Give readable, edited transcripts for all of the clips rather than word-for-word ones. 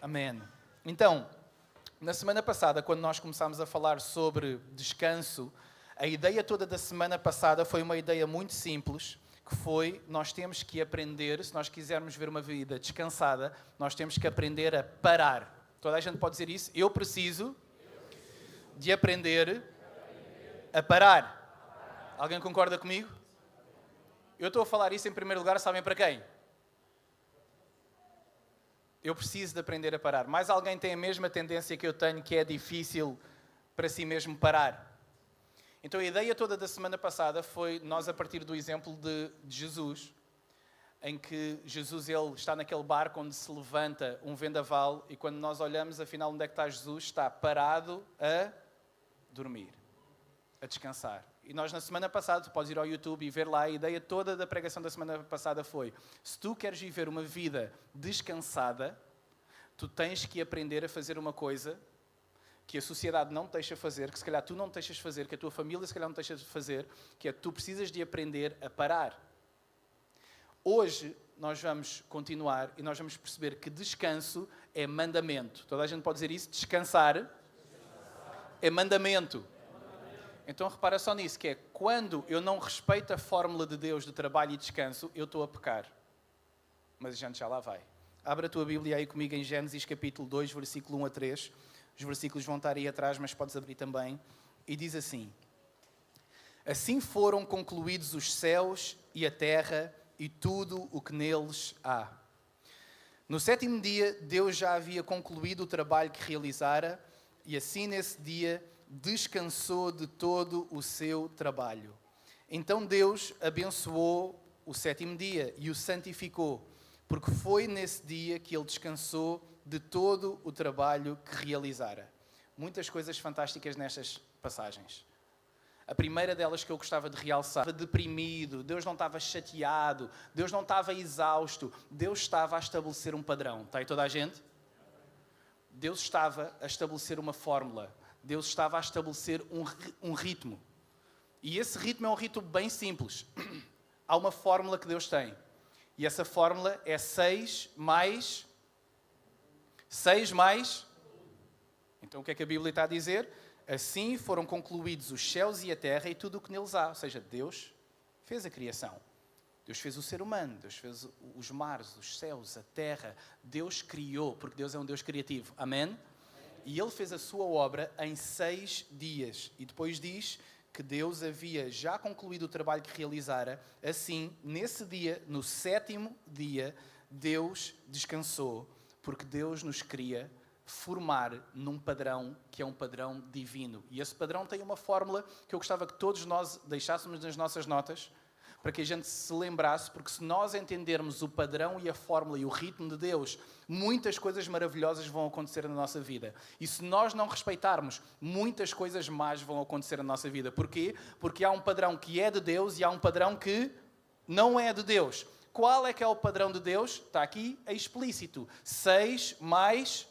Amém. Então, na semana passada, quando nós começámos a falar sobre descanso, a ideia toda da semana passada foi uma ideia muito simples, que foi, nós temos que aprender, se nós quisermos ver uma vida descansada, nós temos que aprender a parar. Toda a gente pode dizer isso. Eu preciso de aprender a parar. Alguém concorda comigo? Eu estou a falar isso em primeiro lugar, sabem para quem? Eu preciso de aprender a parar. Mais alguém tem a mesma tendência que eu tenho, que é difícil para si mesmo parar? Então a ideia toda da semana passada foi nós a partir do exemplo de Jesus, em que Jesus ele está naquele barco onde se levanta um vendaval e quando nós olhamos, afinal, onde é que está Jesus? Está parado a dormir, a descansar. E nós na semana passada, tu podes ir ao YouTube e ver lá, a ideia toda da pregação da semana passada foi, se tu queres viver uma vida descansada, tu tens que aprender a fazer uma coisa que a sociedade não te deixa fazer, que se calhar tu não te deixas fazer, que a tua família se calhar não te deixa fazer, que é que tu precisas de aprender a parar. Hoje nós vamos continuar e nós vamos perceber que descanso é mandamento. Toda a gente pode dizer isso? Descansar é mandamento. Então repara só nisso, que é quando eu não respeito a fórmula de Deus de trabalho e descanso, eu estou a pecar. Mas a gente já lá vai. Abre a tua Bíblia aí comigo em Gênesis capítulo 2, versículo 1 a 3. Os versículos vão estar aí atrás, mas podes abrir também. E diz assim: Assim foram concluídos os céus e a terra e tudo o que neles há. No sétimo dia, Deus já havia concluído o trabalho que realizara e assim nesse dia descansou de todo o seu trabalho. Então Deus abençoou o sétimo dia e o santificou, porque foi nesse dia que ele descansou de todo o trabalho que realizara. Muitas coisas fantásticas nestas passagens. A primeira delas que eu gostava de realçar, estava deprimido, Deus não estava chateado, Deus não estava exausto, Deus estava a estabelecer um padrão. Está aí toda a gente? Deus estava a estabelecer uma fórmula. Deus estava a estabelecer um ritmo. E esse ritmo é um ritmo bem simples. Há uma fórmula que Deus tem. E essa fórmula é 6 mais... Então o que é que a Bíblia está a dizer? Assim foram concluídos os céus e a terra e tudo o que neles há. Ou seja, Deus fez a criação. Deus fez o ser humano. Deus fez os mares, os céus, a terra. Deus criou, porque Deus é um Deus criativo. Amém? E Ele fez a sua obra em 6 dias. E depois diz que Deus havia já concluído o trabalho que realizara. Assim, nesse dia, no sétimo dia, Deus descansou. Porque Deus nos queria formar num padrão que é um padrão divino. E esse padrão tem uma fórmula que eu gostava que todos nós deixássemos nas nossas notas, para que a gente se lembrasse, porque se nós entendermos o padrão e a fórmula e o ritmo de Deus, muitas coisas maravilhosas vão acontecer na nossa vida. E se nós não respeitarmos, muitas coisas más vão acontecer na nossa vida. Porquê? Porque há um padrão que é de Deus e há um padrão que não é de Deus. Qual é que é o padrão de Deus? Está aqui, é explícito. 6 mais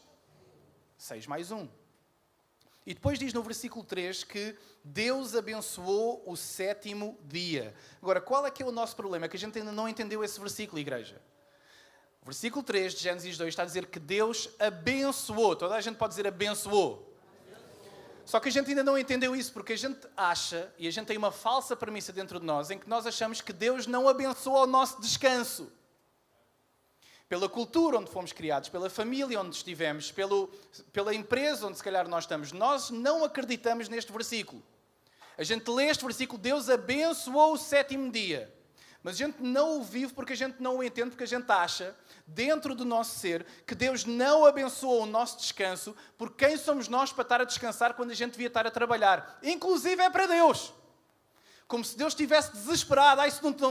1. E depois diz no versículo 3 que Deus abençoou o sétimo dia. Agora, qual é que é o nosso problema? É que a gente ainda não entendeu esse versículo, igreja. O versículo 3 de Gênesis 2 está a dizer que Deus abençoou. Toda a gente pode dizer abençoou. Só que a gente ainda não entendeu isso, porque a gente acha, e a gente tem uma falsa premissa dentro de nós, em que nós achamos que Deus não abençoa o nosso descanso. Pela cultura onde fomos criados, pela família onde estivemos, pela empresa onde se calhar nós estamos. Nós não acreditamos neste versículo. A gente lê este versículo, Deus abençoou o sétimo dia. Mas a gente não o vive porque a gente não o entende, porque a gente acha, dentro do nosso ser, que Deus não abençoou o nosso descanso, porque quem somos nós para estar a descansar quando a gente devia estar a trabalhar? Inclusive é para Deus. Como se Deus estivesse desesperado.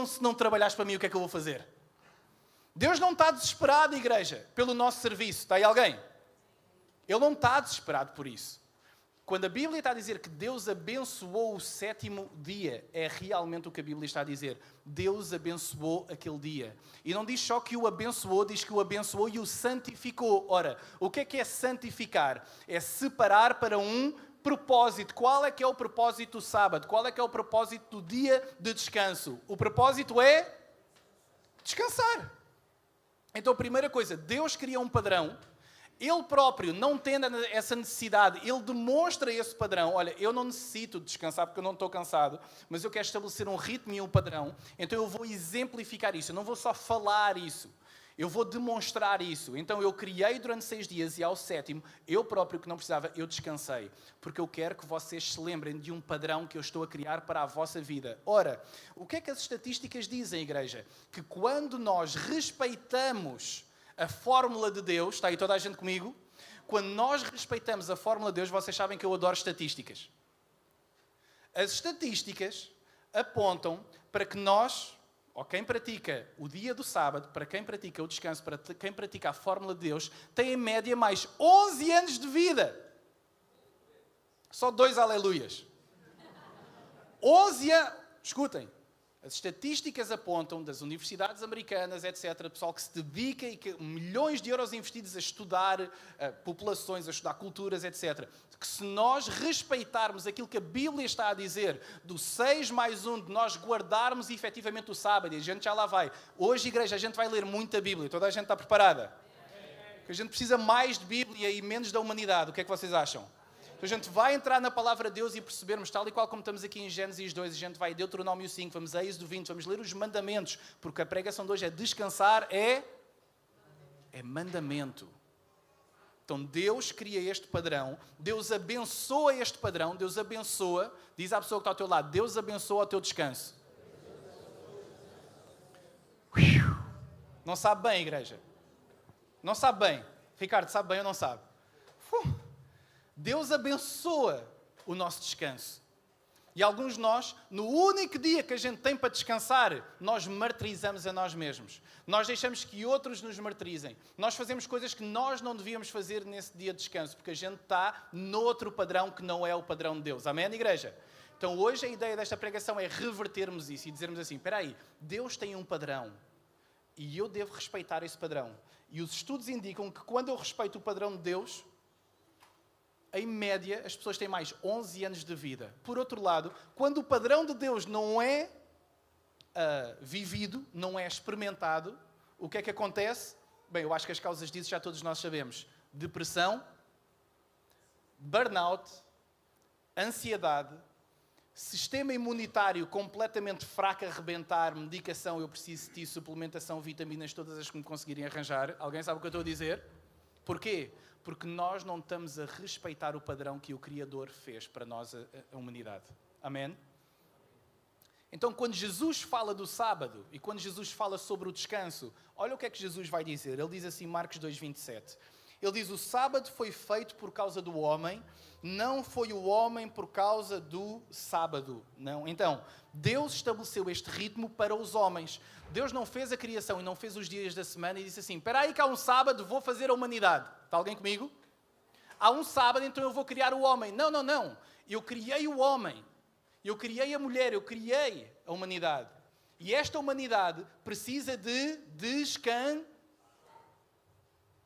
Se não trabalhares para mim, o que é que eu vou fazer? Deus não está desesperado, igreja, pelo nosso serviço. Está aí alguém? Ele não está desesperado por isso. Quando a Bíblia está a dizer que Deus abençoou o sétimo dia, é realmente o que a Bíblia está a dizer. Deus abençoou aquele dia. E não diz só que o abençoou, diz que o abençoou e o santificou. Ora, o que é santificar? É separar para um propósito. Qual é que é o propósito do sábado? Qual é que é o propósito do dia de descanso? O propósito é descansar. Então, a primeira coisa, Deus cria um padrão Ele próprio, não tendo essa necessidade, ele demonstra esse padrão. Olha, eu não necessito descansar porque eu não estou cansado, mas eu quero estabelecer um ritmo e um padrão, então eu vou exemplificar isso. Eu não vou só falar isso, eu vou demonstrar isso. Então eu criei durante 6 dias e ao 7º, eu próprio que não precisava, eu descansei. Porque eu quero que vocês se lembrem de um padrão que eu estou a criar para a vossa vida. Ora, o que é que as estatísticas dizem, igreja? Que quando nós respeitamos a fórmula de Deus, está aí toda a gente comigo? Quando nós respeitamos a fórmula de Deus, vocês sabem que eu adoro estatísticas. As estatísticas apontam para que nós, ou quem pratica o dia do sábado, para quem pratica o descanso, para quem pratica a fórmula de Deus, tem em média mais 11 anos de vida. Só 2 aleluias. 11 anos. Escutem. As estatísticas apontam das universidades americanas, etc., pessoal que se dedica e que milhões de euros investidos a estudar populações, a estudar culturas, etc., que se nós respeitarmos aquilo que a Bíblia está a dizer, do 6+1, de nós guardarmos efetivamente o sábado, e a gente já lá vai. Hoje, igreja, a gente vai ler muita Bíblia. Toda a gente está preparada? Porque a gente precisa mais de Bíblia e menos da humanidade. O que é que vocês acham? Então a gente vai entrar na palavra de Deus e percebermos, tal e qual como estamos aqui em Gênesis 2, a gente vai a Deuteronômio 5, vamos a Êxodo 20, vamos ler os mandamentos, porque a pregação de hoje é descansar, é mandamento. Então Deus cria este padrão, Deus abençoa este padrão, Deus abençoa, diz à pessoa que está ao teu lado, Deus abençoa o teu descanso. Não sabe bem, igreja? Não sabe bem. Ricardo, sabe bem ou não sabe? Deus abençoa o nosso descanso. E alguns de nós, no único dia que a gente tem para descansar, nós martirizamos a nós mesmos. Nós deixamos que outros nos martirizem. Nós fazemos coisas que nós não devíamos fazer nesse dia de descanso, porque a gente está noutro padrão que não é o padrão de Deus. Amém, igreja? Então hoje a ideia desta pregação é revertermos isso e dizermos assim, espera aí, Deus tem um padrão e eu devo respeitar esse padrão. E os estudos indicam que quando eu respeito o padrão de Deus, em média, as pessoas têm mais 11 anos de vida. Por outro lado, quando o padrão de Deus não é vivido, não é experimentado, o que é que acontece? Bem, eu acho que as causas disso já todos nós sabemos. Depressão, burnout, ansiedade, sistema imunitário completamente fraco a arrebentar, medicação, eu preciso de ti, suplementação, vitaminas, todas as que me conseguirem arranjar. Alguém sabe o que eu estou a dizer? Porquê? Porque nós não estamos a respeitar o padrão que o Criador fez para nós, a humanidade. Amém? Então, quando Jesus fala do sábado e quando Jesus fala sobre o descanso, olha o que é que Jesus vai dizer. Ele diz assim, Marcos 2:27. Ele diz, o sábado foi feito por causa do homem, não foi o homem por causa do sábado. Não. Então, Deus estabeleceu este ritmo para os homens. Deus não fez a criação e não fez os dias da semana e disse assim, espera aí que há um sábado, vou fazer a humanidade. Está alguém comigo? Há um sábado, então eu vou criar o homem. Não, não, não. Eu criei o homem. Eu criei a mulher. Eu criei a humanidade. E esta humanidade precisa de descansar.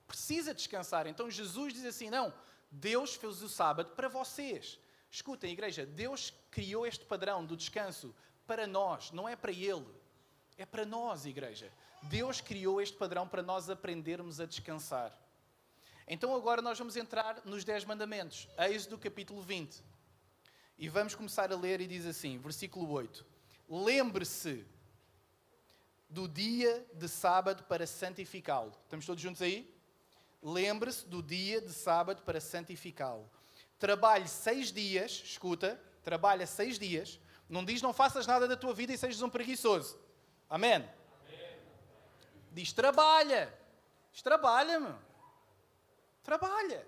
Precisa descansar. Então Jesus diz assim, não, Deus fez o sábado para vocês. Escutem, igreja, Deus criou este padrão do descanso para nós, não é para Ele. É para nós, igreja. Deus criou este padrão para nós aprendermos a descansar. Então agora nós vamos entrar nos 10 mandamentos. Êxodo capítulo 20. E vamos começar a ler e diz assim, versículo 8. Lembre-se do dia de sábado para santificá-lo. Estamos todos juntos aí? Lembre-se do dia de sábado para santificá-lo. Trabalhe 6 dias, escuta, trabalha 6 dias. Não diz não faças nada da tua vida e sejas um preguiçoso. Amém? Amém. Diz trabalha. Diz trabalha, meu. Trabalha.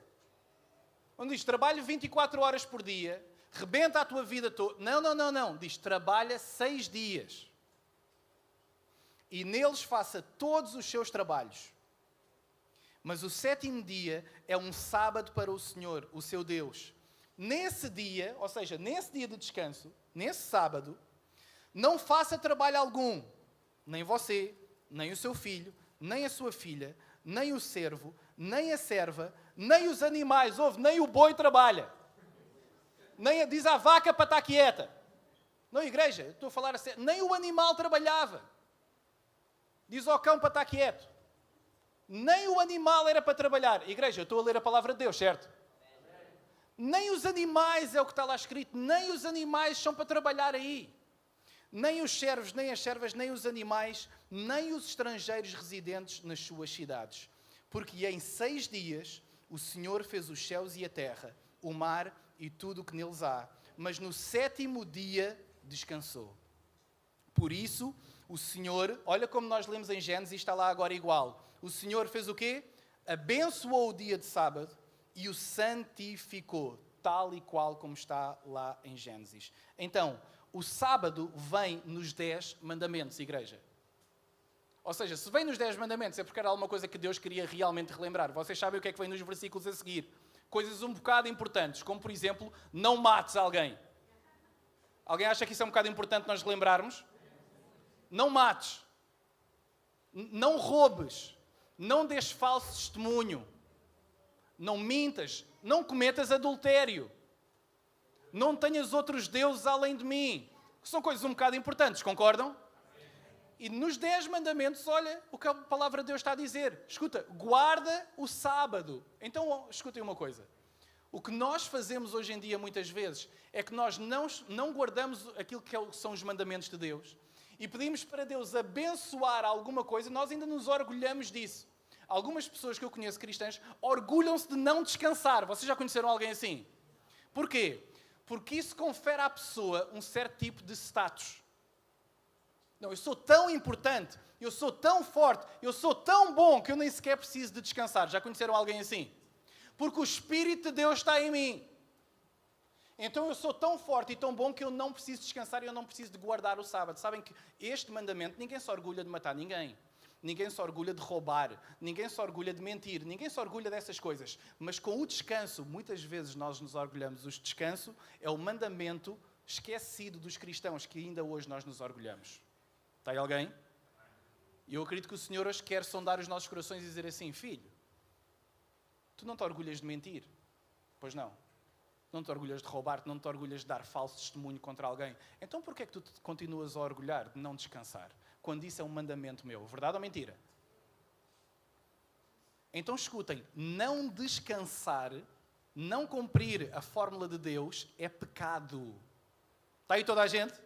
Não diz trabalha 24 horas por dia, rebenta a tua vida toda. Não, não, não, não. Diz trabalha 6 dias. E neles faça todos os seus trabalhos. Mas o 7º dia é um sábado para o Senhor, o seu Deus. Nesse dia, ou seja, nesse dia de descanso, nesse sábado, não faça trabalho algum. Nem você, nem o seu filho, nem a sua filha, nem o servo, nem a serva, nem os animais. Ouve, nem o boi trabalha. Nem diz a vaca para estar quieta. Não, igreja, estou a falar assim. Nem o animal trabalhava. Diz ao cão para estar quieto. Nem o animal era para trabalhar. Igreja, eu estou a ler a palavra de Deus, certo? Nem os animais é o que está lá escrito. Nem os animais são para trabalhar aí. Nem os servos, nem as servas, nem os animais, nem os estrangeiros residentes nas suas cidades. Porque em 6 dias o Senhor fez os céus e a terra, o mar e tudo o que neles há. Mas no 7º dia descansou. Por isso, o Senhor, olha como nós lemos em Gênesis, está lá agora igual. O Senhor fez o quê? Abençoou o dia de sábado e o santificou, tal e qual como está lá em Gênesis. Então, o sábado vem nos 10 mandamentos, igreja. Ou seja, se vem nos 10 mandamentos é porque era alguma coisa que Deus queria realmente relembrar. Vocês sabem o que é que vem nos versículos a seguir. Coisas um bocado importantes, como por exemplo, não mates alguém. Alguém acha que isso é um bocado importante nós relembrarmos? Não mates. Não roubes. Não des falso testemunho. Não mintas. Não cometas adultério. Não tenhas outros deuses além de mim. São coisas um bocado importantes, concordam? E nos 10 mandamentos, olha o que a palavra de Deus está a dizer. Escuta, guarda o sábado. Então, escutem uma coisa. O que nós fazemos hoje em dia, muitas vezes, é que nós não guardamos aquilo que são os mandamentos de Deus. E pedimos para Deus abençoar alguma coisa, nós ainda nos orgulhamos disso. Algumas pessoas que eu conheço cristãs orgulham-se de não descansar. Vocês já conheceram alguém assim? Porquê? Porque isso confere à pessoa um certo tipo de status. Não, eu sou tão importante, eu sou tão forte, eu sou tão bom que eu nem sequer preciso de descansar. Já conheceram alguém assim? Porque o Espírito de Deus está em mim. Então eu sou tão forte e tão bom que eu não preciso descansar e eu não preciso de guardar o sábado. Sabem que este mandamento, ninguém se orgulha de matar ninguém. Ninguém se orgulha de roubar. Ninguém se orgulha de mentir. Ninguém se orgulha dessas coisas. Mas com o descanso, muitas vezes nós nos orgulhamos. O descanso é o mandamento esquecido dos cristãos que ainda hoje nós nos orgulhamos. Está aí alguém? E eu acredito que o Senhor hoje quer sondar os nossos corações e dizer assim: filho, tu não te orgulhas de mentir? Pois não. Não te orgulhas de roubar, não te orgulhas de dar falso testemunho contra alguém. Então porquê é que tu te continuas a orgulhar de não descansar? Quando isso é um mandamento meu. Verdade ou mentira? Então escutem, não descansar, não cumprir a fórmula de Deus é pecado. Está aí toda a gente?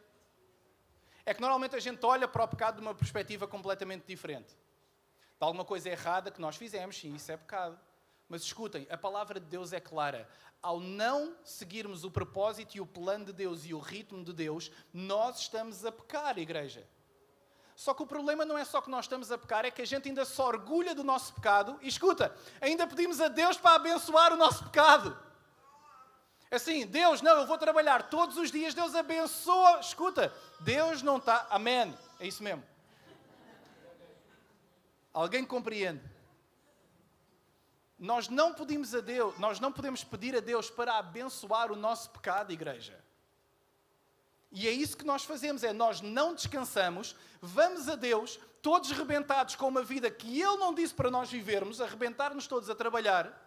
É que normalmente a gente olha para o pecado de uma perspectiva completamente diferente. De alguma coisa errada que nós fizemos, sim, isso é pecado. Mas escutem, a palavra de Deus é clara. Ao não seguirmos o propósito e o plano de Deus e o ritmo de Deus, nós estamos a pecar, igreja. Só que o problema não é só que nós estamos a pecar, é que a gente ainda se orgulha do nosso pecado. E escuta, ainda pedimos a Deus para abençoar o nosso pecado. Assim, Deus, não, eu vou trabalhar todos os dias, Deus abençoa. Escuta, Deus não está... Amém. É isso mesmo. Alguém compreende? Nós não pedimos a Deus, nós não podemos pedir a Deus para abençoar o nosso pecado, igreja. E é isso que nós fazemos, é nós não descansamos, vamos a Deus, todos rebentados com uma vida que Ele não disse para nós vivermos, a rebentar-nos todos a trabalhar,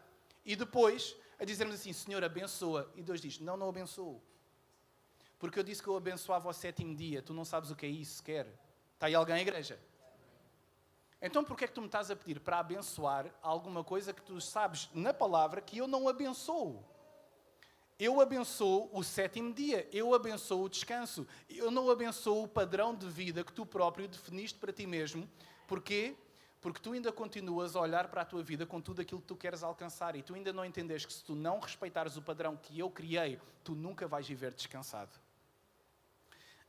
e depois a dizermos assim: Senhor, abençoa. E Deus diz: não abençoo. Porque eu disse que eu abençoava ao 7º dia, tu não sabes o que é isso sequer. Está aí alguém, igreja? Então porquê é que tu me estás a pedir para abençoar alguma coisa que tu sabes na palavra que eu não abençoo? Eu abençoo o 7º dia, eu abençoo o descanso, eu não abençoo o padrão de vida que tu próprio definiste para ti mesmo. Porquê? Porque tu ainda continuas a olhar para a tua vida com tudo aquilo que tu queres alcançar e tu ainda não entendes que se tu não respeitares o padrão que eu criei, tu nunca vais viver descansado.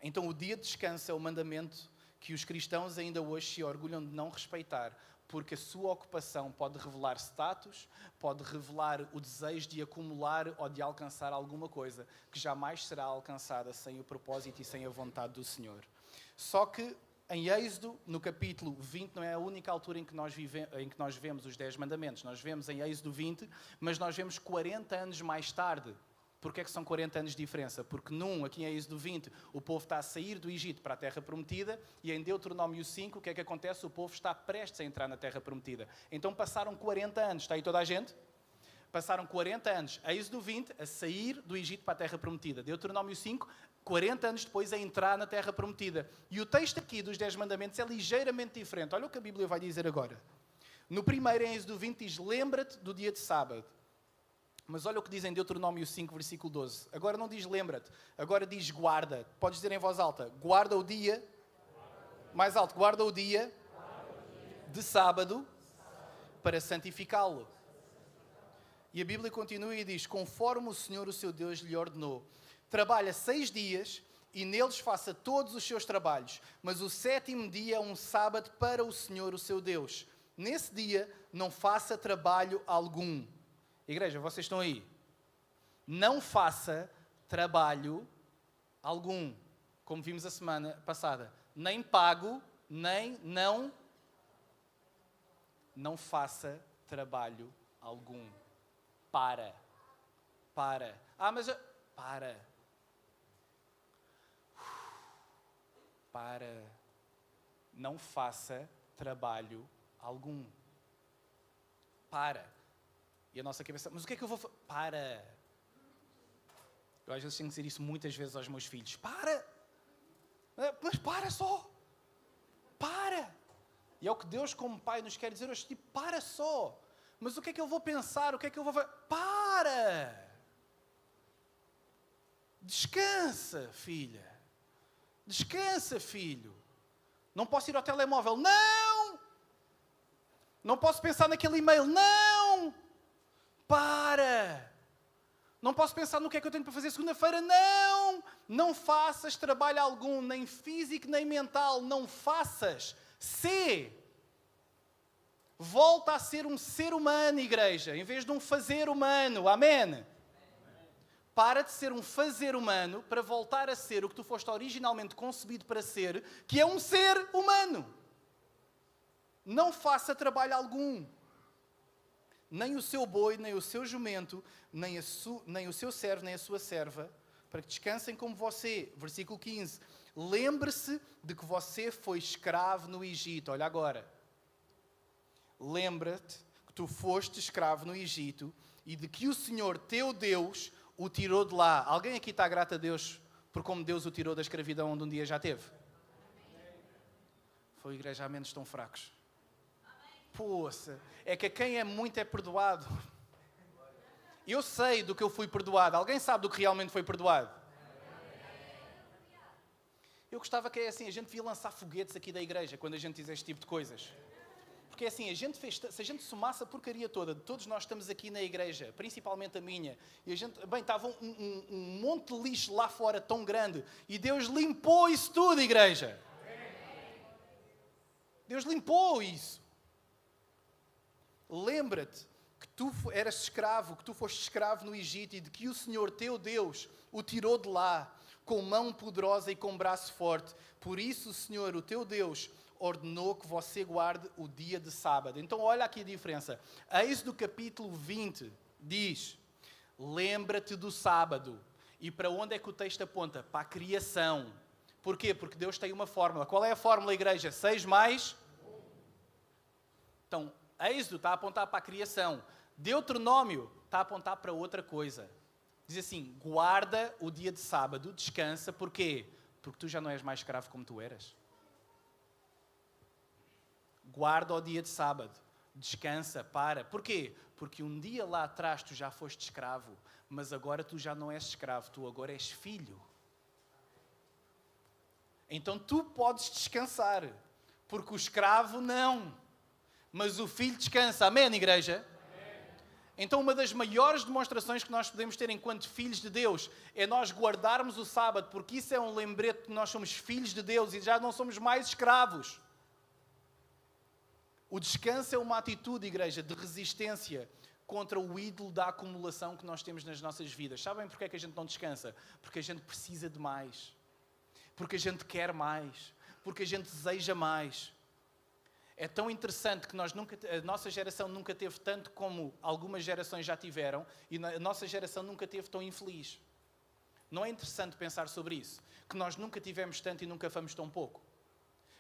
Então o dia de descanso é o mandamento que os cristãos ainda hoje se orgulham de não respeitar, porque a sua ocupação pode revelar status, pode revelar o desejo de acumular ou de alcançar alguma coisa que jamais será alcançada sem o propósito e sem a vontade do Senhor. Só que em Êxodo, no capítulo 20, não é a única altura em que nós vemos os 10 mandamentos. Nós vemos em Êxodo 20, mas nós vemos 40 anos mais tarde. Porquê é que são 40 anos de diferença? Porque aqui em Êxodo 20, o povo está a sair do Egito para a Terra Prometida, e em Deuteronômio 5, o que é que acontece? O povo está prestes a entrar na Terra Prometida. Então passaram 40 anos. Está aí toda a gente? Passaram 40 anos. Êxodo 20, a sair do Egito para a Terra Prometida. Deuteronômio 5, 40 anos depois a entrar na Terra Prometida. E o texto aqui dos 10 mandamentos é ligeiramente diferente. Olha o que a Bíblia vai dizer agora. No primeiro, em Êxodo 20, diz, lembra-te do dia de sábado. Mas olha o que diz em Deuteronômio 5, versículo 12. Agora não diz lembra-te, agora diz guarda. Podes dizer em voz alta, guarda o dia, mais alto, guarda o dia de sábado para santificá-lo. E a Bíblia continua e diz, conforme o Senhor, o seu Deus, lhe ordenou, trabalha 6 dias e neles faça todos os seus trabalhos, mas o 7º dia é um sábado para o Senhor, o seu Deus. Nesse dia não faça trabalho algum. Igreja, vocês estão aí? Não faça trabalho algum, como vimos a semana passada. Nem pago, nem não. Não faça trabalho algum. Para. Mas para. Para. Não faça trabalho algum. Para. E a nossa cabeça, mas o que é que eu vou fazer? Para. Eu às vezes tenho que dizer isso muitas vezes aos meus filhos. Para. Mas para só. Para. E é o que Deus como Pai nos quer dizer hoje. Tipo, para só. Mas o que é que eu vou pensar? O que é que eu vou fazer? Para. Descansa, filha. Descansa, filho. Não posso ir ao telemóvel. Não. Não posso pensar naquele e-mail. Não. Para! Não posso pensar no que é que eu tenho para fazer segunda-feira. Não! Não faças trabalho algum, nem físico, nem mental. Não faças. Volta a ser um ser humano, igreja, em vez de um fazer humano. Amém? Para de ser um fazer humano para voltar a ser o que tu foste originalmente concebido para ser, que é um ser humano. Não faça trabalho algum. Nem o seu boi, nem o seu jumento, nem o seu servo, nem a sua serva, para que descansem como você. Versículo 15. Lembre-se de que você foi escravo no Egito. Olha agora. Lembra-te que tu foste escravo no Egito e de que o Senhor, teu Deus, o tirou de lá. Alguém aqui está grato a Deus por como Deus o tirou da escravidão onde um dia já teve? Foi, igreja, a menos tão fracos. Poça, é que a quem é muito é perdoado. Eu sei do que eu fui perdoado. Alguém sabe do que realmente foi perdoado? Eu gostava que a gente devia lançar foguetes aqui da igreja quando a gente diz este tipo de coisas. Porque assim, se a gente somasse a porcaria toda, de todos nós estamos aqui na igreja, principalmente a minha, e estava um monte de lixo lá fora tão grande, e Deus limpou isso tudo, igreja. Deus limpou isso. Lembra-te que tu eras escravo, que tu foste escravo no Egito e de que o Senhor teu Deus o tirou de lá com mão poderosa e com braço forte. Por isso o Senhor, o teu Deus, ordenou que você guarde o dia de sábado. Então olha aqui a diferença. Êxodo capítulo 20 diz, lembra-te do sábado. E para onde é que o texto aponta? Para a criação. Porquê? Porque Deus tem uma fórmula. Qual é a fórmula, igreja? 6 mais? Então, Êxodo está a apontar para a criação. Deuteronômio está a apontar para outra coisa. Diz assim, guarda o dia de sábado, descansa. Porquê? Porque tu já não és mais escravo como tu eras. Guarda o dia de sábado, descansa, para. Porquê? Porque um dia lá atrás tu já foste escravo, mas agora tu já não és escravo, tu agora és filho. Então tu podes descansar, porque o escravo não. Mas o filho descansa. Amém, igreja? Amém. Então uma das maiores demonstrações que nós podemos ter enquanto filhos de Deus é nós guardarmos o sábado, porque isso é um lembrete que nós somos filhos de Deus e já não somos mais escravos. O descanso é uma atitude, igreja, de resistência contra o ídolo da acumulação que nós temos nas nossas vidas. Sabem porque é que a gente não descansa? Porque a gente precisa de mais. Porque a gente quer mais. Porque a gente deseja mais. É tão interessante que a nossa geração nunca teve tanto como algumas gerações já tiveram e a nossa geração nunca teve tão infeliz. Não é interessante pensar sobre isso? Que nós nunca tivemos tanto e nunca fomos tão pouco.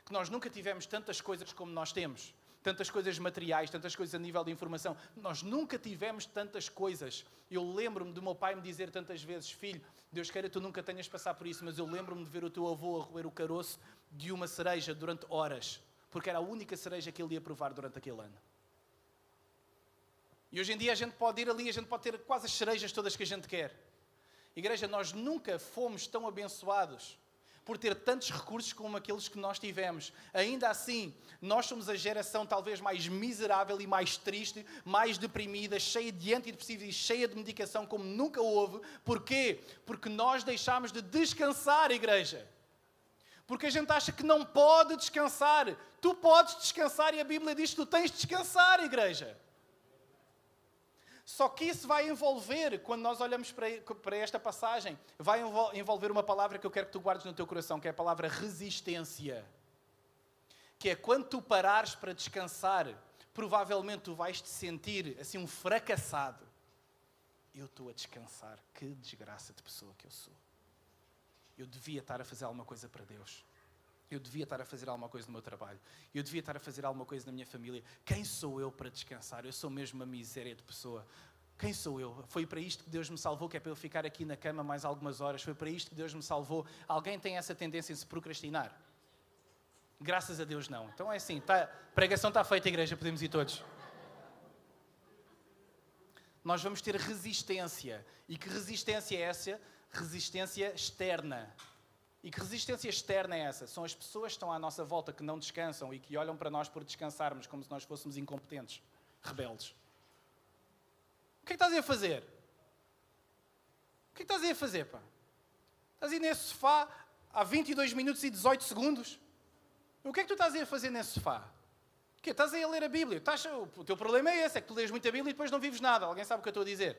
Que nós nunca tivemos tantas coisas como nós temos. Tantas coisas materiais, tantas coisas a nível de informação. Nós nunca tivemos tantas coisas. Eu lembro-me do meu pai me dizer tantas vezes, filho, Deus queira que tu nunca tenhas de passar por isso, mas eu lembro-me de ver o teu avô a roer o caroço de uma cereja durante horas. Porque era a única cereja que ele ia provar durante aquele ano. E hoje em dia a gente pode ir ali, a gente pode ter quase as cerejas todas que a gente quer. Igreja, nós nunca fomos tão abençoados por ter tantos recursos como aqueles que nós tivemos. Ainda assim, nós somos a geração talvez mais miserável e mais triste, mais deprimida, cheia de antidepressivos e cheia de medicação como nunca houve. Porquê? Porque nós deixámos de descansar, igreja. Porque a gente acha que não pode descansar. Tu podes descansar e a Bíblia diz que tu tens de descansar, igreja. Só que isso vai envolver, quando nós olhamos para esta passagem, vai envolver uma palavra que eu quero que tu guardes no teu coração, que é a palavra resistência. Que é quando tu parares para descansar, provavelmente tu vais te sentir assim um fracassado. Eu estou a descansar, que desgraça de pessoa que eu sou. Eu devia estar a fazer alguma coisa para Deus. Eu devia estar a fazer alguma coisa no meu trabalho. Eu devia estar a fazer alguma coisa na minha família. Quem sou eu para descansar? Eu sou mesmo uma miséria de pessoa. Quem sou eu? Foi para isto que Deus me salvou, que é para eu ficar aqui na cama mais algumas horas. Foi para isto que Deus me salvou. Alguém tem essa tendência em se procrastinar? Graças a Deus não. Então é assim, a pregação está feita, igreja, podemos ir todos. Nós vamos ter resistência. E que resistência é essa? Resistência externa. E que resistência externa é essa? São as pessoas que estão à nossa volta que não descansam e que olham para nós por descansarmos como se nós fôssemos incompetentes, rebeldes. O que é que estás aí a fazer? O que é que estás aí a fazer, pá? Estás aí nesse sofá há 22 minutos e 18 segundos? O que é que tu estás aí a fazer nesse sofá? O quê? Estás aí a ler a Bíblia? O teu problema é esse, é que tu lês muita Bíblia e depois não vives nada. Alguém sabe o que eu estou a dizer?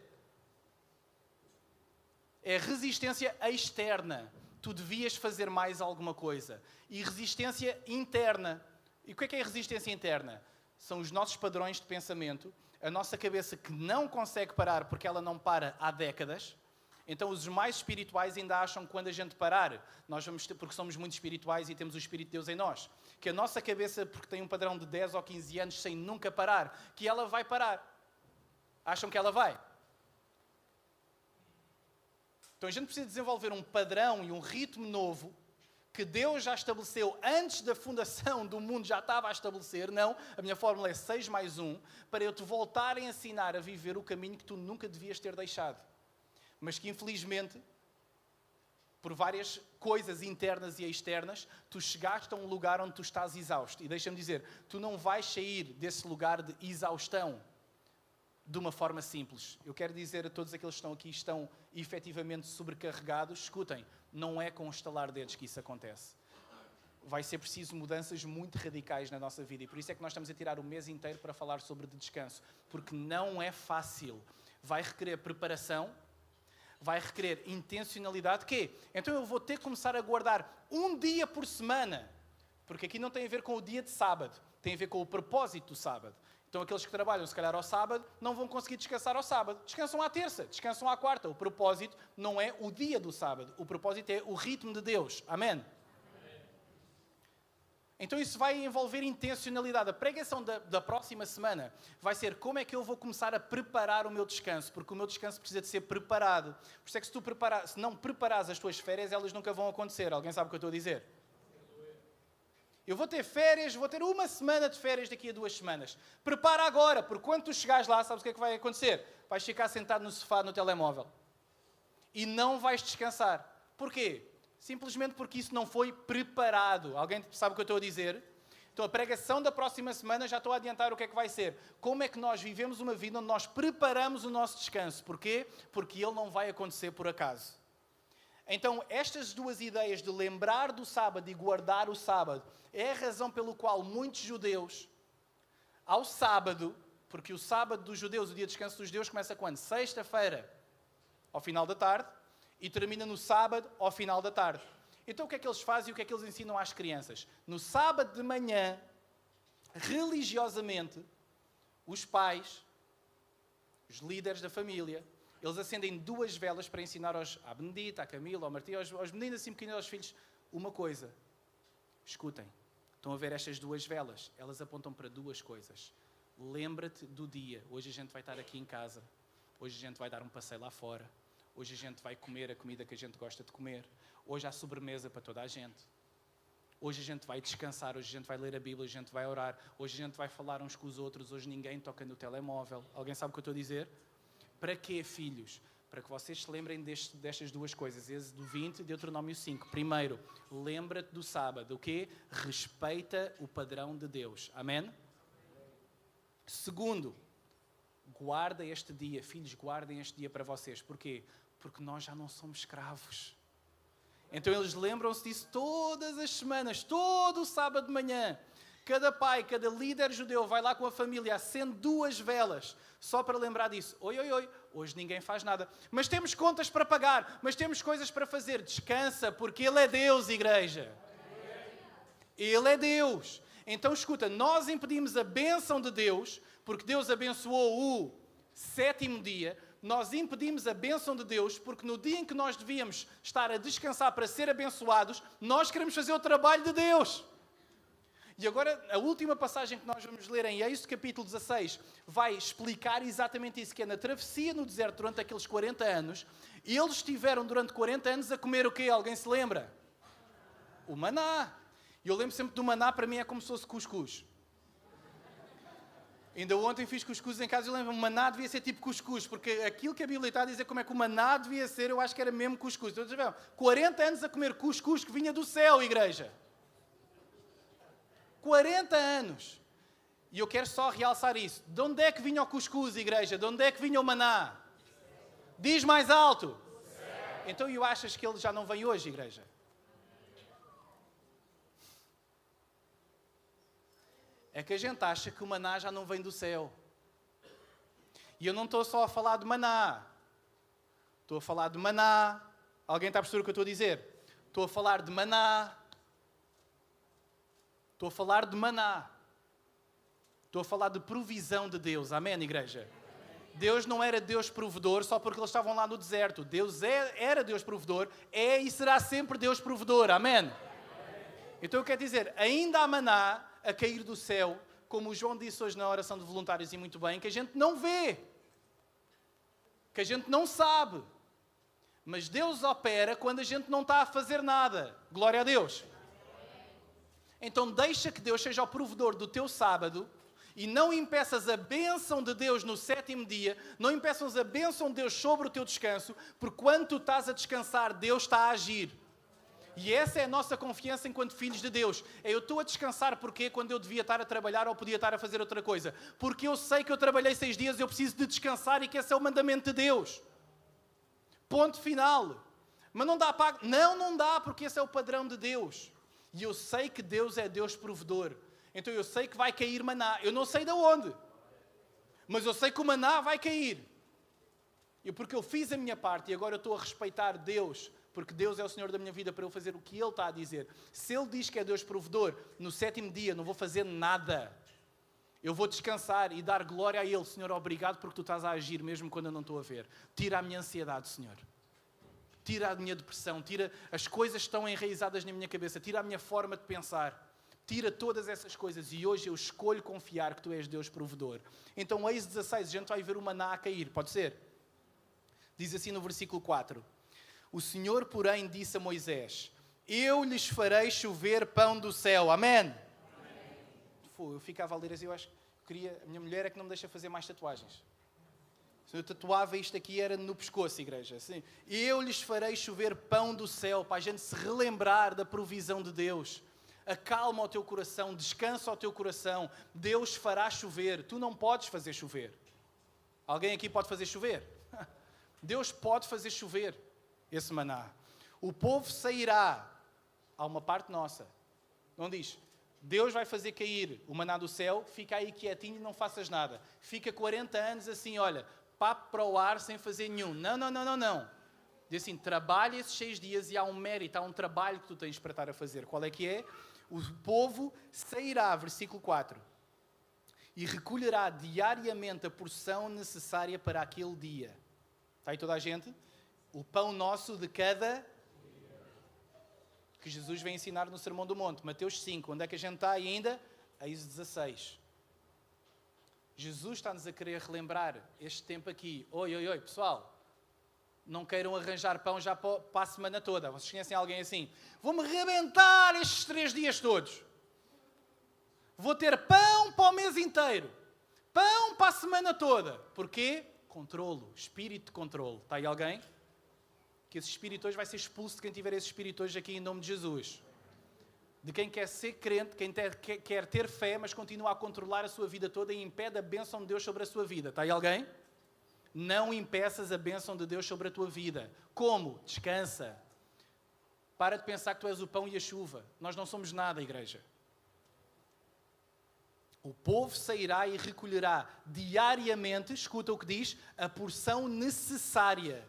É resistência externa. Tu devias fazer mais alguma coisa. E resistência interna. E o que é a resistência interna? São os nossos padrões de pensamento, a nossa cabeça que não consegue parar porque ela não para há décadas. Então os mais espirituais ainda acham que quando a gente parar, nós vamos ter, porque somos muito espirituais e temos o Espírito de Deus em nós, que a nossa cabeça, porque tem um padrão de 10 ou 15 anos sem nunca parar, que ela vai parar. Acham que ela vai? Então a gente precisa desenvolver um padrão e um ritmo novo que Deus já estabeleceu antes da fundação do mundo, já estava a estabelecer. Não, a minha fórmula é 6 mais 1, para eu te voltar a ensinar a viver o caminho que tu nunca devias ter deixado. Mas que infelizmente, por várias coisas internas e externas, tu chegaste a um lugar onde tu estás exausto. E deixa-me dizer, tu não vais sair desse lugar de exaustão de uma forma simples. Eu quero dizer a todos aqueles que estão aqui estão efetivamente sobrecarregados, escutem, não é com um estalar de dedos que isso acontece. Vai ser preciso mudanças muito radicais na nossa vida e por isso é que nós estamos a tirar o mês inteiro para falar sobre descanso, porque não é fácil. Vai requerer preparação, vai requerer intencionalidade. Quê? Então eu vou ter que começar a guardar um dia por semana, porque aqui não tem a ver com o dia de sábado, tem a ver com o propósito do sábado. Então aqueles que trabalham, se calhar, ao sábado, não vão conseguir descansar ao sábado. Descansam à terça, descansam à quarta. O propósito não é o dia do sábado. O propósito é o ritmo de Deus. Amém? Então isso vai envolver intencionalidade. A pregação da próxima semana vai ser como é que eu vou começar a preparar o meu descanso. Porque o meu descanso precisa de ser preparado. Por isso é que se não preparares as tuas férias, elas nunca vão acontecer. Alguém sabe o que eu estou a dizer? Eu vou ter férias, vou ter uma semana de férias daqui a 2 semanas. Prepara agora, porque quando tu chegares lá, sabes o que é que vai acontecer? Vais ficar sentado no sofá, no telemóvel. E não vais descansar. Porquê? Simplesmente porque isso não foi preparado. Alguém sabe o que eu estou a dizer? Então a pregação da próxima semana, já estou a adiantar o que é que vai ser. Como é que nós vivemos uma vida onde nós preparamos o nosso descanso? Porquê? Porque ele não vai acontecer por acaso. Então, estas duas ideias de lembrar do sábado e guardar o sábado é a razão pelo qual muitos judeus, ao sábado, porque o sábado dos judeus, o dia de descanso dos judeus, começa quando? Sexta-feira, ao final da tarde, e termina no sábado, ao final da tarde. Então, o que é que eles fazem e o que é que eles ensinam às crianças? No sábado de manhã, religiosamente, os pais, os líderes da família, eles acendem 2 velas para ensinar à Benedita, à Camila, ao Martim, aos meninos assim pequeninos, aos filhos, uma coisa. Escutem, estão a ver estas 2 velas? Elas apontam para 2 coisas. Lembra-te do dia. Hoje a gente vai estar aqui em casa. Hoje a gente vai dar um passeio lá fora. Hoje a gente vai comer a comida que a gente gosta de comer. Hoje há sobremesa para toda a gente. Hoje a gente vai descansar, hoje a gente vai ler a Bíblia, hoje a gente vai orar, hoje a gente vai falar uns com os outros, hoje ninguém toca no telemóvel. Alguém sabe o que eu estou a dizer? Para quê, filhos? Para que vocês se lembrem destas duas coisas, Êxodo 20 e Deuteronômio 5. Primeiro, lembra-te do sábado. O quê? Respeita o padrão de Deus. Amém? Segundo, guarda este dia. Filhos, guardem este dia para vocês. Porquê? Porque nós já não somos escravos. Então eles lembram-se disso todas as semanas, todo o sábado de manhã. Cada pai, cada líder judeu vai lá com a família, acende 2 velas, só para lembrar disso. Oi, hoje ninguém faz nada. Mas temos contas para pagar, mas temos coisas para fazer. Descansa, porque Ele é Deus, igreja. Ele é Deus. Então escuta, nós impedimos a bênção de Deus, porque Deus abençoou o 7º dia. Nós impedimos a bênção de Deus, porque no dia em que nós devíamos estar a descansar para ser abençoados, nós queremos fazer o trabalho de Deus. E agora, a última passagem que nós vamos ler em Êxodo capítulo 16 vai explicar exatamente isso, que é na travessia no deserto durante aqueles 40 anos, eles estiveram durante 40 anos a comer o quê? Alguém se lembra? O maná. E eu lembro sempre do maná, para mim é como se fosse cuscuz. Ainda ontem fiz cuscuz em casa e eu lembro, o maná devia ser tipo cuscuz, porque aquilo que a Bíblia está a dizer como é que o maná devia ser, eu acho que era mesmo cuscuz. Então, 40 anos a comer cuscuz que vinha do céu, igreja. 40 anos. E eu quero só realçar isso. De onde é que vinha o cuscuz, igreja? De onde é que vinha o maná? Diz mais alto. Então, eu achas que ele já não vem hoje, igreja? É que a gente acha que o maná já não vem do céu. E eu não estou só a falar de maná. Estou a falar de maná. Alguém está a perceber o que eu estou a dizer? Estou a falar de maná. Estou a falar de maná. Estou a falar de provisão de Deus. Amém, igreja? Deus não era Deus provedor só porque eles estavam lá no deserto. Deus era Deus provedor, é e será sempre Deus provedor. Amém? Então eu quero dizer, ainda há maná a cair do céu, como o João disse hoje na oração de voluntários e muito bem, que a gente não vê, que a gente não sabe. Mas Deus opera quando a gente não está a fazer nada. Glória a Deus. Então deixa que Deus seja o provedor do teu sábado e não impeças a bênção de Deus no 7º dia, não impeças a bênção de Deus sobre o teu descanso, porque quando tu estás a descansar, Deus está a agir. E essa é a nossa confiança enquanto filhos de Deus. Eu estou a descansar porque quando eu devia estar a trabalhar ou podia estar a fazer outra coisa. Porque eu sei que eu trabalhei 6 dias, eu preciso de descansar e que esse é o mandamento de Deus. Ponto final. Mas não dá para... Não dá, porque esse é o padrão de Deus. E eu sei que Deus é Deus provedor. Então eu sei que vai cair maná. Eu não sei de onde. Mas eu sei que o maná vai cair. E porque eu fiz a minha parte e agora eu estou a respeitar Deus, porque Deus é o Senhor da minha vida para eu fazer o que Ele está a dizer. Se Ele diz que é Deus provedor, no 7º dia não vou fazer nada. Eu vou descansar e dar glória a Ele. Senhor, obrigado porque Tu estás a agir mesmo quando eu não estou a ver. Tira a minha ansiedade, Senhor. Tira a minha depressão. Tira as coisas que estão enraizadas na minha cabeça. Tira a minha forma de pensar. Tira todas essas coisas. E hoje eu escolho confiar que Tu és Deus provedor. Então, Êxodo 16, a gente vai ver o maná a cair. Pode ser? Diz assim no versículo 4. O Senhor, porém, disse a Moisés: eu lhes farei chover pão do céu. Amém? Amém. Eu ficava a ler assim, eu acho que queria... A minha mulher é que não me deixa fazer mais tatuagens. Se eu tatuava isto aqui era no pescoço, igreja. Assim, eu lhes farei chover pão do céu, para a gente se relembrar da provisão de Deus. Acalma o teu coração, descansa o teu coração. Deus fará chover. Tu não podes fazer chover. Alguém aqui pode fazer chover? Deus pode fazer chover esse maná. O povo sairá. Há uma parte nossa. Não diz, Deus vai fazer cair o maná do céu, fica aí quietinho e não faças nada. Fica 40 anos assim, olha, papo para o ar sem fazer nenhum. Não. Diz assim, trabalha esses 6 dias e há um mérito, há um trabalho que tu tens para estar a fazer. Qual é que é? O povo sairá, versículo 4, e recolherá diariamente a porção necessária para aquele dia. Está aí toda a gente? O pão nosso de cada... que Jesus vem ensinar no Sermão do Monte. Mateus 5. Onde é que a gente está ainda? Êxodo 16. Jesus está-nos a querer relembrar este tempo aqui. Oi, pessoal. não queiram arranjar pão já para a semana toda. Vocês conhecem alguém assim? Vou-me rebentar estes 3 dias todos. Vou ter pão para o mês inteiro. Pão para a semana toda. Porquê? Controlo. Espírito de controlo. Está aí alguém? Que esse espírito hoje vai ser expulso de quem tiver esse espírito hoje aqui em nome de Jesus. De quem quer ser crente, quem quer ter fé, mas continua a controlar a sua vida toda e impede a bênção de Deus sobre a sua vida. Está aí alguém? Não impeças a bênção de Deus sobre a tua vida. Como? Descansa. Para de pensar que tu és o pão e a chuva. Nós não somos nada, igreja. O povo sairá e recolherá diariamente, escuta o que diz, a porção necessária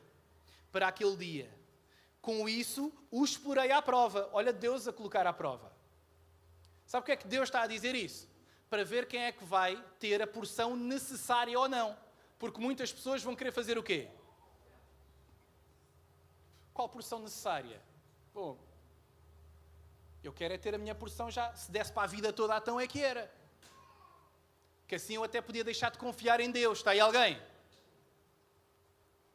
para aquele dia. Com isso, os porei à prova. Olha Deus a colocar à prova. Sabe o que é que Deus está a dizer isso? Para ver quem é que vai ter a porção necessária ou não. Porque muitas pessoas vão querer fazer o quê? Qual porção necessária? Bom, eu quero é ter a minha porção já. Se desse para a vida toda, então é que era. Que assim eu até podia deixar de confiar em Deus. Está aí alguém?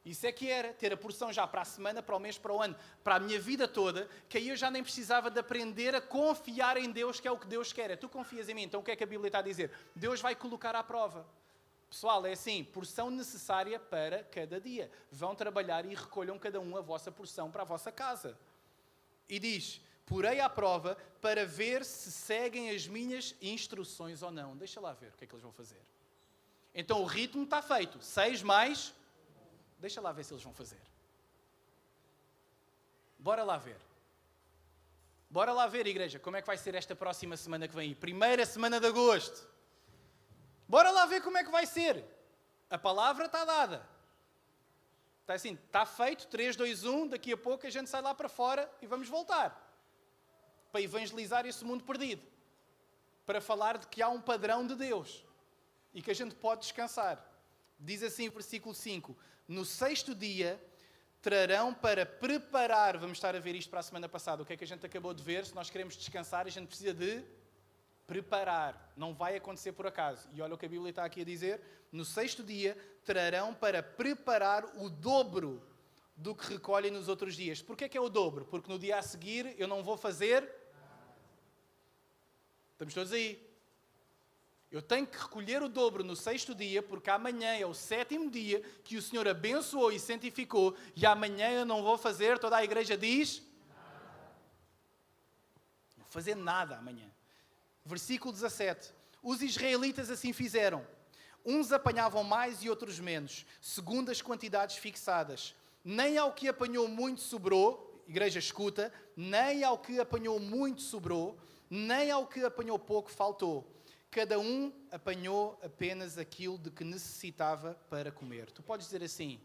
Isso é que era. Ter a porção já para a semana, para o mês, para o ano, para a minha vida toda, que aí eu já nem precisava de aprender a confiar em Deus, que é o que Deus quer. Tu confias em mim. Então o que é que a Bíblia está a dizer? Deus vai colocar à prova. Pessoal, é assim, porção necessária para cada dia. Vão trabalhar e recolham cada um a vossa porção para a vossa casa. E diz, porei à prova para ver se seguem as minhas instruções ou não. Deixa lá ver o que é que eles vão fazer. Então o ritmo está feito. 6 mais... Deixa lá ver se eles vão fazer. Bora lá ver. Bora lá ver, igreja, como é que vai ser esta próxima semana que vem aí. Primeira semana de agosto. Bora lá ver como é que vai ser. A palavra está dada. Está assim, está feito, 3, 2, 1, daqui a pouco a gente sai lá para fora e vamos voltar. Para evangelizar esse mundo perdido. Para falar de que há um padrão de Deus. E que a gente pode descansar. Diz assim o versículo 5. No 6º dia trarão para preparar... Vamos estar a ver isto para a semana passada. O que é que a gente acabou de ver? Se nós queremos descansar, a gente precisa de... preparar. Não vai acontecer por acaso. E olha o que a Bíblia está aqui a dizer. No 6º dia, trarão para preparar o dobro do que recolhem nos outros dias. Porquê que é o dobro? Porque no dia a seguir eu não vou fazer... Estamos todos aí. Eu tenho que recolher o dobro no 6º dia, porque amanhã é o 7º dia que o Senhor abençoou e santificou, e amanhã eu não vou fazer, toda a igreja diz... Não vou fazer nada amanhã. Versículo 17. Os israelitas assim fizeram. Uns apanhavam mais e outros menos, segundo as quantidades fixadas. Nem ao que apanhou muito sobrou, igreja escuta, nem ao que apanhou muito sobrou, nem ao que apanhou pouco faltou. Cada um apanhou apenas aquilo de que necessitava para comer. Tu podes dizer assim,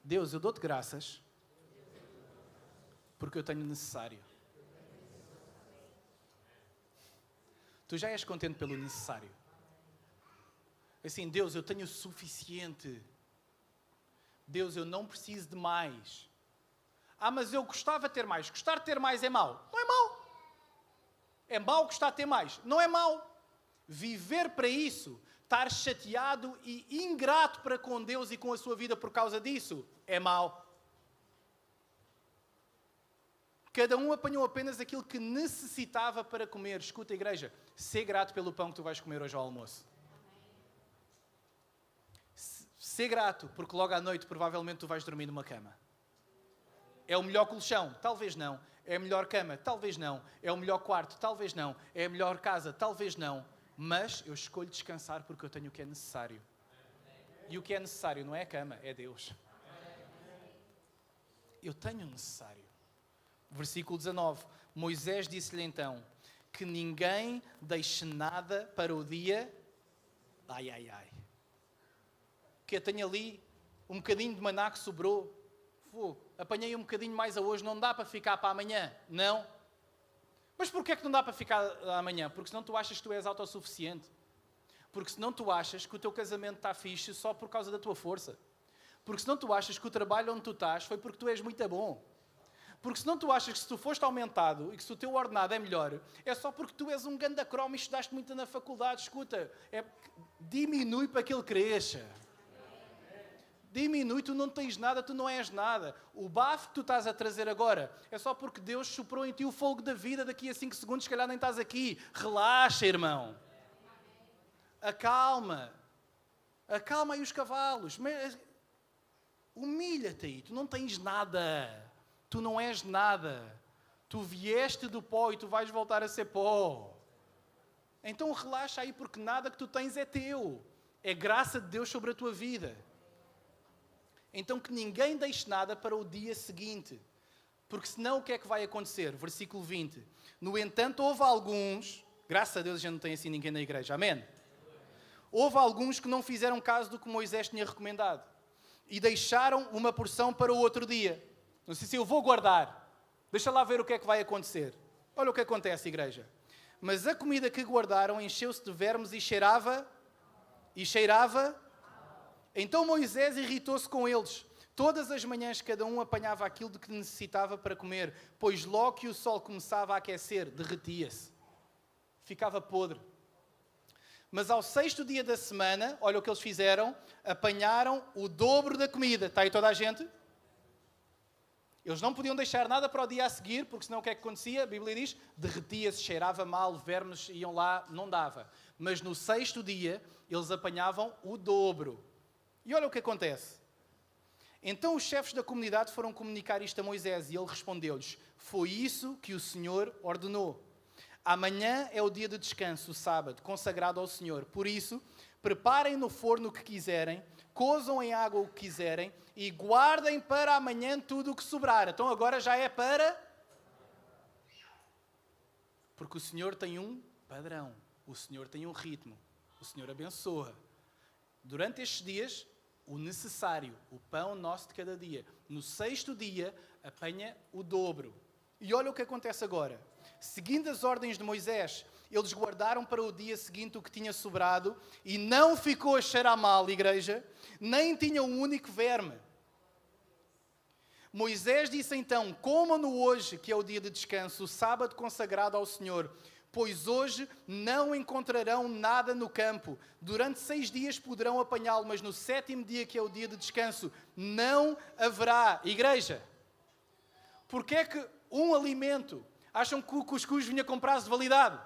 Deus, eu dou-te graças, porque eu tenho necessário. Tu já és contente pelo necessário. Assim, Deus, eu tenho o suficiente. Deus, eu não preciso de mais. Ah, mas eu gostava de ter mais. Gostar de ter mais é mau. Não é mau. É mau gostar de ter mais. Não é mau. Viver para isso, estar chateado e ingrato para com Deus e com a sua vida por causa disso, é mau. Cada um apanhou apenas aquilo que necessitava para comer. Escuta, igreja, sê grato pelo pão que tu vais comer hoje ao almoço. Sê grato, porque logo à noite provavelmente tu vais dormir numa cama. É o melhor colchão? Talvez não. É a melhor cama? Talvez não. É o melhor quarto? Talvez não. É a melhor casa? Talvez não. Mas eu escolho descansar porque eu tenho o que é necessário. E o que é necessário não é a cama, é Deus. Eu tenho o necessário. Versículo 19. Moisés disse-lhe então, que ninguém deixe nada para o dia... Ai, ai, ai. Que eu tenho ali um bocadinho de maná que sobrou. Apanhei um bocadinho mais a hoje, não dá para ficar para amanhã. Não. Mas porquê é que não dá para ficar amanhã? Porque senão tu achas que tu és autossuficiente. Porque senão tu achas que o teu casamento está fixe só por causa da tua força. Porque senão tu achas que o trabalho onde tu estás foi porque tu és muito bom. Porque senão tu achas que se tu foste aumentado e que se o teu ordenado é melhor, é só porque tu és um ganda cromo e estudaste muito na faculdade. Escuta, diminui para que ele cresça. Diminui, tu não tens nada, tu não és nada. O bafo que tu estás a trazer agora é só porque Deus soprou em ti o fogo da vida. Daqui a 5 segundos, se calhar nem estás aqui. Relaxa, irmão. Acalma. Acalma aí os cavalos. Humilha-te aí. Tu não tens nada. Tu não és nada. Tu vieste do pó e tu vais voltar a ser pó. Então relaxa aí, porque nada que tu tens é teu. É graça de Deus sobre a tua vida. Então que ninguém deixe nada para o dia seguinte. Porque senão o que é que vai acontecer? Versículo 20. No entanto, houve alguns, graças a Deus a gente não tem assim ninguém na igreja, amém? Houve alguns que não fizeram caso do que Moisés tinha recomendado. E deixaram uma porção para o outro dia. Não sei se eu vou guardar. Deixa lá ver o que é que vai acontecer. Olha o que acontece, igreja. Mas a comida que guardaram encheu-se de vermes e cheirava. Então Moisés irritou-se com eles. Todas as manhãs cada um apanhava aquilo de que necessitava para comer, pois logo que o sol começava a aquecer, derretia-se. Ficava podre. Mas ao 6º dia da semana, olha o que eles fizeram, apanharam o dobro da comida. Está aí toda a gente? Eles não podiam deixar nada para o dia a seguir, porque senão o que é que acontecia? A Bíblia diz, derretia-se, cheirava mal, vermes iam lá, não dava. Mas no 6º dia, eles apanhavam o dobro. E olha o que acontece. Então os chefes da comunidade foram comunicar isto a Moisés e ele respondeu-lhes, foi isso que o Senhor ordenou. Amanhã é o dia de descanso, o sábado, consagrado ao Senhor. Por isso, preparem no forno o que quiserem, cozam em água o que quiserem e guardem para amanhã tudo o que sobrar. Então agora já é para... Porque o Senhor tem um padrão, o Senhor tem um ritmo, o Senhor abençoa. Durante estes dias, o necessário, o pão nosso de cada dia. No 6º dia, apanha o dobro. E olha o que acontece agora. Seguindo as ordens de Moisés, eles guardaram para o dia seguinte o que tinha sobrado e não ficou a cheirar mal, igreja, nem tinha um único verme. Moisés disse então, comam-no hoje, que é o dia de descanso, o sábado consagrado ao Senhor, pois hoje não encontrarão nada no campo. Durante 6 dias poderão apanhá-lo, mas no 7º dia, que é o dia de descanso, não haverá. Igreja, porque é que um alimento... Acham que o cuscuz vinha com prazo de validade?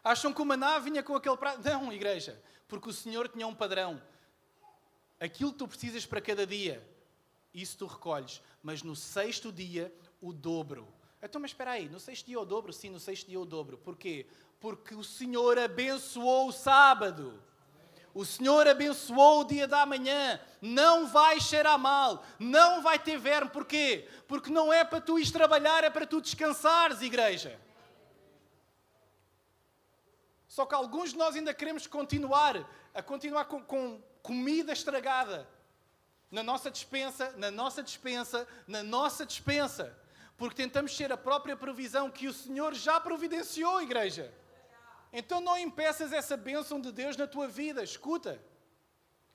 Acham que o maná vinha com aquele prazo? Não, igreja. Porque o Senhor tinha um padrão. Aquilo que tu precisas para cada dia, isso tu recolhes. Mas no 6º dia, o dobro. Então, mas espera aí. No 6º dia o dobro? Sim, no 6º dia o dobro. Porquê? Porque o Senhor abençoou o sábado. O Senhor abençoou o dia da manhã. Não vai cheirar mal. Não vai ter verme. Porquê? Porque não é para tu ires trabalhar, é para tu descansares, igreja. Só que alguns de nós ainda queremos continuar com comida estragada. Na nossa despensa. Porque tentamos ser a própria provisão que o Senhor já providenciou, igreja. Então não impeças essa bênção de Deus na tua vida. Escuta.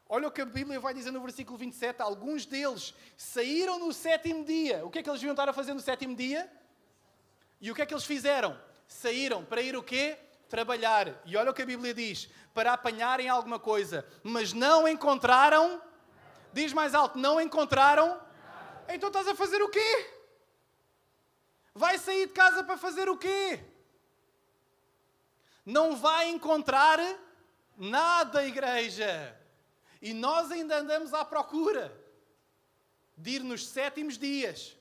Olha o que a Bíblia vai dizer no versículo 27. Alguns deles saíram no 7º dia. O que é que eles deviam estar a fazer no 7º dia? E o que é que eles fizeram? Saíram para ir o quê? Trabalhar. E olha o que a Bíblia diz. Para apanharem alguma coisa. Mas não encontraram. Diz mais alto. Não encontraram. Então estás a fazer o quê? Vai sair de casa para fazer o quê? Não vai encontrar nada, igreja. E nós ainda andamos à procura de ir nos 7º dias,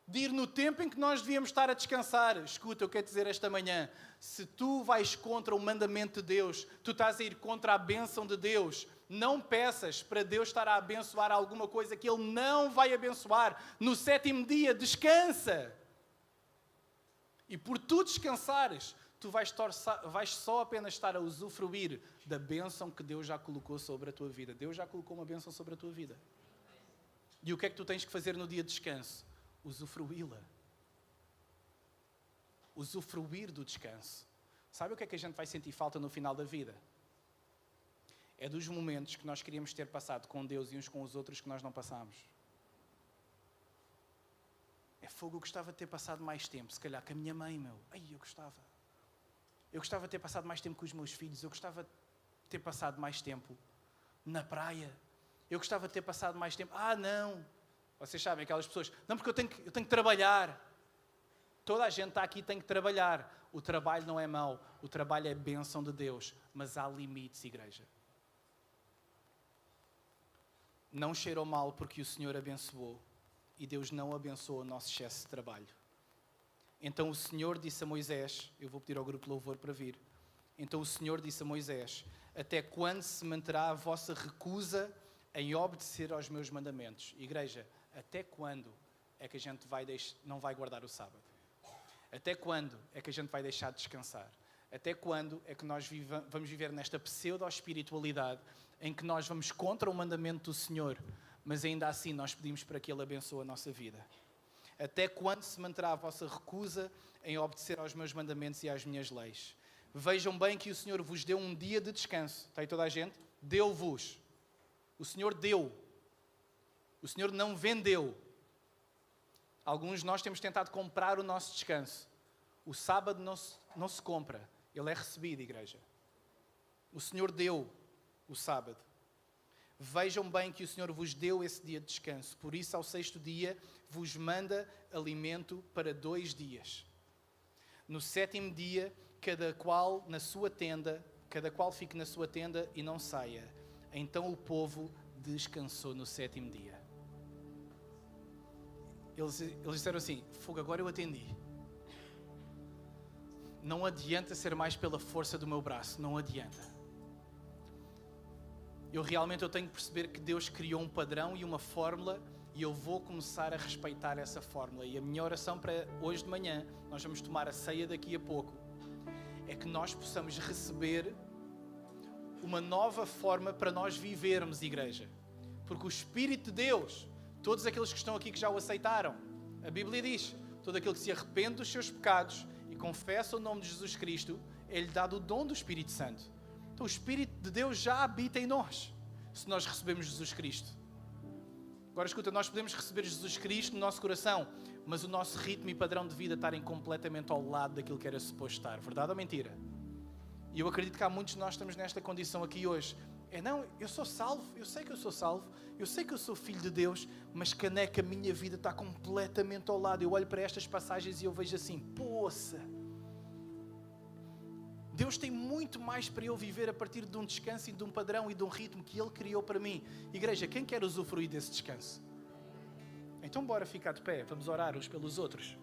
de ir no tempo em que nós devíamos estar a descansar. Escuta, eu quero dizer esta manhã, se tu vais contra o mandamento de Deus, tu estás a ir contra a bênção de Deus, não peças para Deus estar a abençoar alguma coisa que Ele não vai abençoar. No 7º dia, descansa. E por tu descansares, tu vais só apenas estar a usufruir da bênção que Deus já colocou sobre a tua vida. Deus já colocou uma bênção sobre a tua vida. E o que é que tu tens que fazer no dia de descanso? Usufruí-la. Usufruir do descanso. Sabe o que é que a gente vai sentir falta no final da vida? É dos momentos que nós queríamos ter passado com Deus e uns com os outros que nós não passamos. É fogo, eu gostava de ter passado mais tempo, se calhar com a minha mãe, meu. Ai, eu gostava. Eu gostava de ter passado mais tempo com os meus filhos. Eu gostava de ter passado mais tempo na praia. Eu gostava de ter passado mais tempo. Não. Vocês sabem, aquelas pessoas, não, porque eu tenho que trabalhar. Toda a gente está aqui e tem que trabalhar. O trabalho não é mau. O trabalho é bênção de Deus. Mas há limites, igreja. Não cheirou mal porque o Senhor abençoou. E Deus não abençoou o nosso excesso de trabalho. Então o Senhor disse a Moisés, eu vou pedir ao grupo de louvor para vir. Então o Senhor disse a Moisés, até quando se manterá a vossa recusa em obedecer aos meus mandamentos? Igreja, até quando é que a gente não vai guardar o sábado? Até quando é que a gente vai deixar de descansar? Até quando é que nós vamos viver nesta pseudo-espiritualidade em que nós vamos contra o mandamento do Senhor, mas ainda assim nós pedimos para que Ele abençoe a nossa vida? Até quando se manterá a vossa recusa em obedecer aos meus mandamentos e às minhas leis? Vejam bem que o Senhor vos deu um dia de descanso. Está aí toda a gente? Deu-vos. O Senhor deu. O Senhor não vendeu. Alguns de nós temos tentado comprar o nosso descanso. O sábado não se compra. Ele é recebido, igreja. O Senhor deu o sábado. Vejam bem que o Senhor vos deu esse dia de descanso. Por isso, ao 6º dia, vos manda alimento para 2 dias. No 7º dia, cada qual fique na sua tenda e não saia. Então o povo descansou no 7º dia. Eles disseram assim, fogo, agora eu atendi. Não adianta ser mais pela força do meu braço, não adianta. Eu tenho que perceber que Deus criou um padrão e uma fórmula e eu vou começar a respeitar essa fórmula. E a minha oração para hoje de manhã, nós vamos tomar a ceia daqui a pouco, é que nós possamos receber uma nova forma para nós vivermos, igreja. Porque o Espírito de Deus, todos aqueles que estão aqui que já o aceitaram, a Bíblia diz, todo aquele que se arrepende dos seus pecados e confessa o nome de Jesus Cristo, é-lhe dado o dom do Espírito Santo. Então o Espírito de Deus já habita em nós, se nós recebemos Jesus Cristo. Agora escuta, nós podemos receber Jesus Cristo no nosso coração, mas o nosso ritmo e padrão de vida estarem completamente ao lado daquilo que era suposto estar. Verdade ou mentira? E eu acredito que há muitos de nós que estamos nesta condição aqui hoje. Eu sou salvo, eu sei que eu sou salvo, eu sei que eu sou filho de Deus, mas caneca, a minha vida está completamente ao lado. Eu olho para estas passagens e eu vejo assim, poça, Deus tem muito mais para eu viver a partir de um descanso e de um padrão e de um ritmo que Ele criou para mim. Igreja, quem quer usufruir desse descanso? Então bora ficar de pé, vamos orar uns pelos outros.